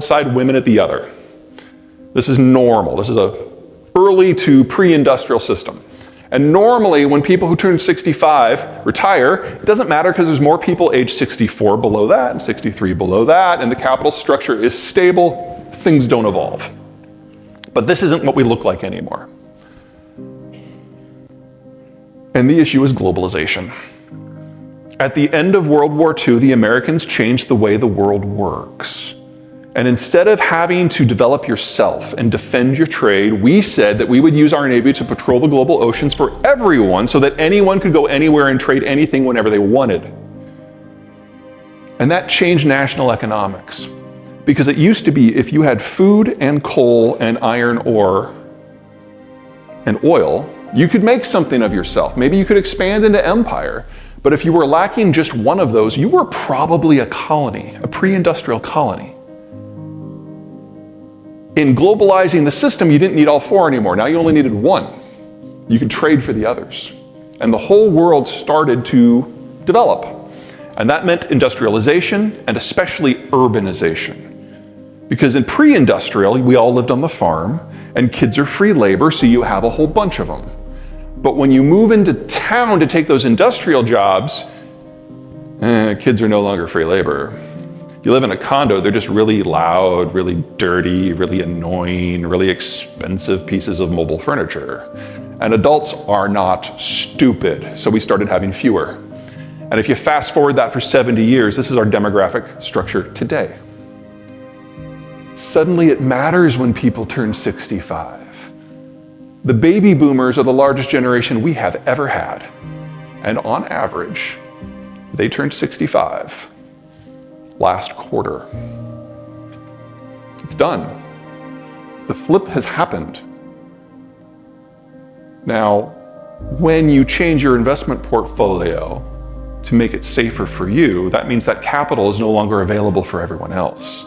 side, women at the other. This is normal. This is a early to pre-industrial system. And normally when people who turn 65 retire, it doesn't matter because there's more people age 64 below that and 63 below that, and the capital structure is stable, things don't evolve. But this isn't what we look like anymore. And the issue is globalization. At the end of World War II, the Americans changed the way the world works. And instead of having to develop yourself and defend your trade, we said that we would use our Navy to patrol the global oceans for everyone so that anyone could go anywhere and trade anything whenever they wanted. And that changed national economics. Because it used to be if you had food and coal and iron ore and oil, you could make something of yourself. Maybe you could expand into empire. But if you were lacking just one of those, you were probably a colony, a pre-industrial colony. In globalizing the system, you didn't need all four anymore. Now you only needed one. You could trade for the others. And the whole world started to develop. And that meant industrialization and especially urbanization. Because in pre-industrial, we all lived on the farm and kids are free labor, so you have a whole bunch of them. But when you move into town to take those industrial jobs, kids are no longer free labor. You live in a condo, they're just really loud, really dirty, really annoying, really expensive pieces of mobile furniture. And adults are not stupid, so we started having fewer. And if you fast forward that for 70 years, this is our demographic structure today. Suddenly it matters when people turn 65. The baby boomers are the largest generation we have ever had. And on average, they turned 65 last quarter. It's done. The flip has happened. Now, when you change your investment portfolio to make it safer for you, that means that capital is no longer available for everyone else.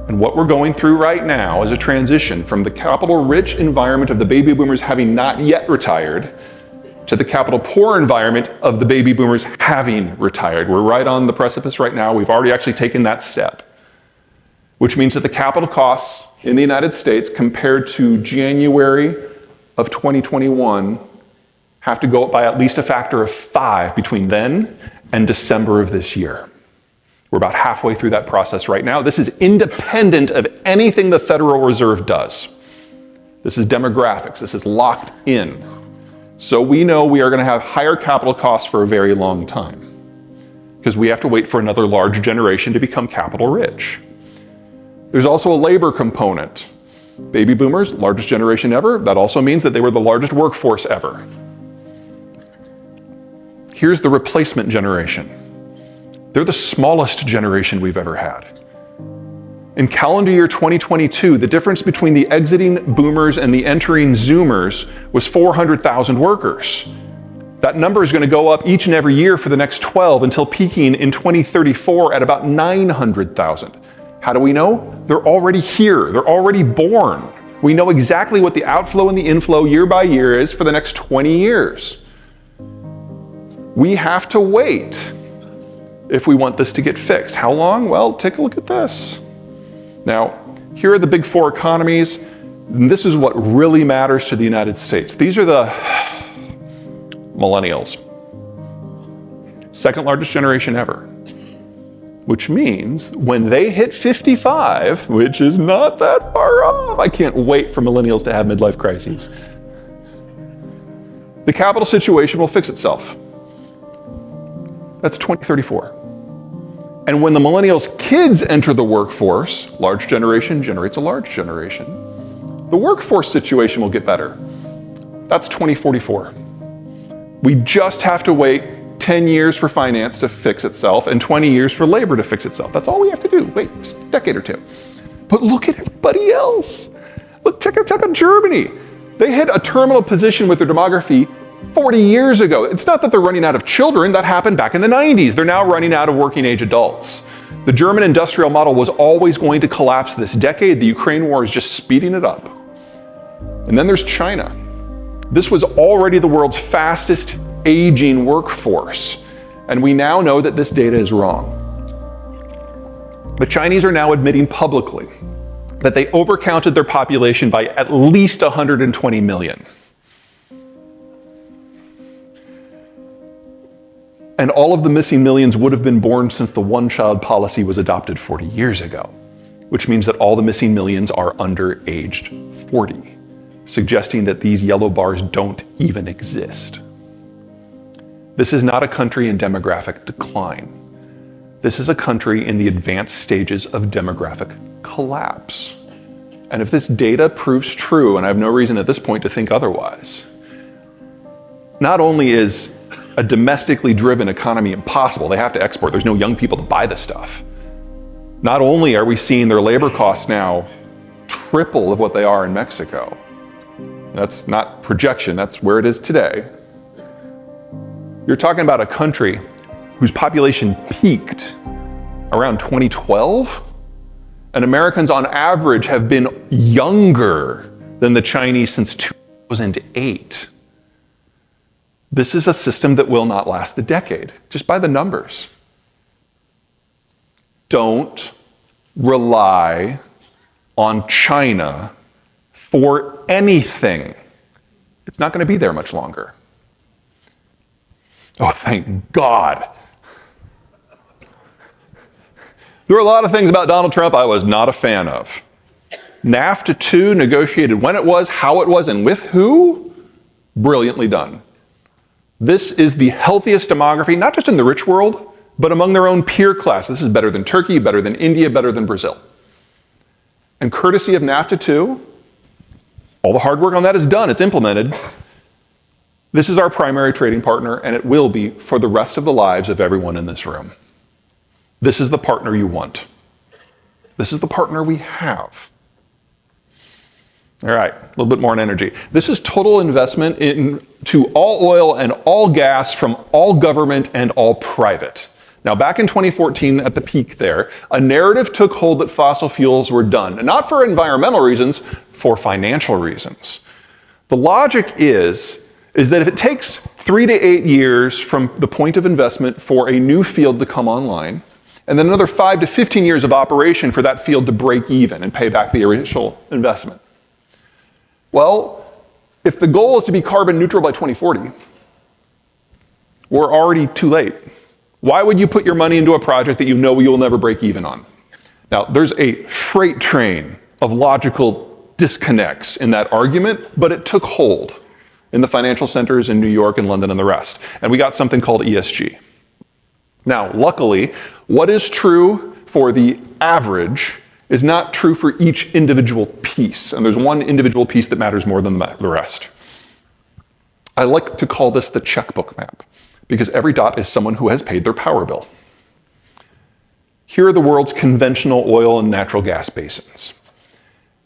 And what we're going through right now is a transition from the capital-rich environment of the baby boomers having not yet retired to the capital-poor environment of the baby boomers having retired. We're right on the precipice right now. We've already actually taken that step, which means that the capital costs in the United States compared to January of 2021 have to go up by at least a factor of 5 between then and December of this year. We're about halfway through that process right now. This is independent of anything the Federal Reserve does. This is demographics. This is locked in. So we know we are going to have higher capital costs for a very long time because we have to wait for another large generation to become capital rich. There's also a labor component. Baby boomers, largest generation ever. That also means that they were the largest workforce ever. Here's the replacement generation. They're the smallest generation we've ever had. In calendar year 2022, the difference between the exiting boomers and the entering zoomers was 400,000 workers. That number is going to go up each and every year for the next 12 until peaking in 2034 at about 900,000. How do we know? They're already here. They're already born. We know exactly what the outflow and the inflow year by year is for the next 20 years. We have to wait if we want this to get fixed. How long? Well, take a look at this. Now, here are the big four economies. And this is what really matters to the United States. These are the millennials. Second largest generation ever. Which means when they hit 55, which is not that far off, I can't wait for millennials to have midlife crises, the capital situation will fix itself. That's 2034. And when the millennials' kids enter the workforce, large generation generates a large generation, the workforce situation will get better. That's 2044. We just have to wait 10 years for finance to fix itself and 20 years for labor to fix itself. That's all we have to do. Wait, just a decade or two. But look at everybody else. Look, check out Germany. They hit a terminal position with their demography 40 years ago. It's not that they're running out of children. That happened back in the 90s. They're now running out of working age adults. The German industrial model was always going to collapse this decade. The Ukraine war is just speeding it up. And then there's China. This was already the world's fastest aging workforce. And we now know that this data is wrong. The Chinese are now admitting publicly that they overcounted their population by at least 120 million. And all of the missing millions would have been born since the one-child policy was adopted 40 years ago, which means that all the missing millions are under aged 40, suggesting that these yellow bars don't even exist. This is not a country in demographic decline. This is a country in the advanced stages of demographic collapse. And if this data proves true, and I have no reason at this point to think otherwise, not only is a domestically driven economy impossible, they have to export, there's no young people to buy this stuff. Not only are we seeing their labor costs now triple of what they are in Mexico, that's not projection, that's where it is today. You're talking about a country whose population peaked around 2012, and Americans on average have been younger than the Chinese since 2008. This is a system that will not last the decade, just by the numbers. Don't rely on China for anything. It's not going to be there much longer. Oh, thank God. There were a lot of things about Donald Trump I was not a fan of. NAFTA 2 negotiated when it was, how it was, and with who? Brilliantly done. This is the healthiest demography, not just in the rich world, but among their own peer class. This is better than Turkey, better than India, better than Brazil. And courtesy of NAFTA 2, all the hard work on that is done, it's implemented. This is our primary trading partner, and it will be for the rest of the lives of everyone in this room. This is the partner you want. This is the partner we have. All right, a little bit more on energy. This is total investment into all oil and all gas from all government and all private. Now, back in 2014, at the peak there, a narrative took hold that fossil fuels were done, and not for environmental reasons, for financial reasons. The logic is that if it takes 3 to 8 years from the point of investment for a new field to come online, and then another 5 to 15 years of operation for that field to break even and pay back the initial investment. Well, if the goal is to be carbon neutral by 2040, we're already too late. Why would you put your money into a project that you know you'll never break even on? Now, there's a freight train of logical disconnects in that argument, but it took hold in the financial centers in New York and London and the rest. And we got something called ESG. Now, luckily, what is true for the average is not true for each individual piece. And there's one individual piece that matters more than the rest. I like to call this the checkbook map, because every dot is someone who has paid their power bill. Here are the world's conventional oil and natural gas basins.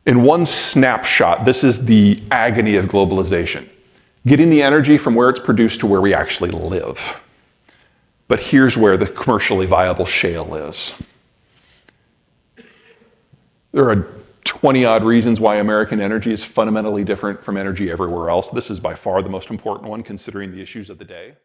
In one snapshot, this is the agony of globalization, getting the energy from where it's produced to where we actually live. But here's where the commercially viable shale is. There are 20-odd reasons why American energy is fundamentally different from energy everywhere else. This is by far the most important one, considering the issues of the day.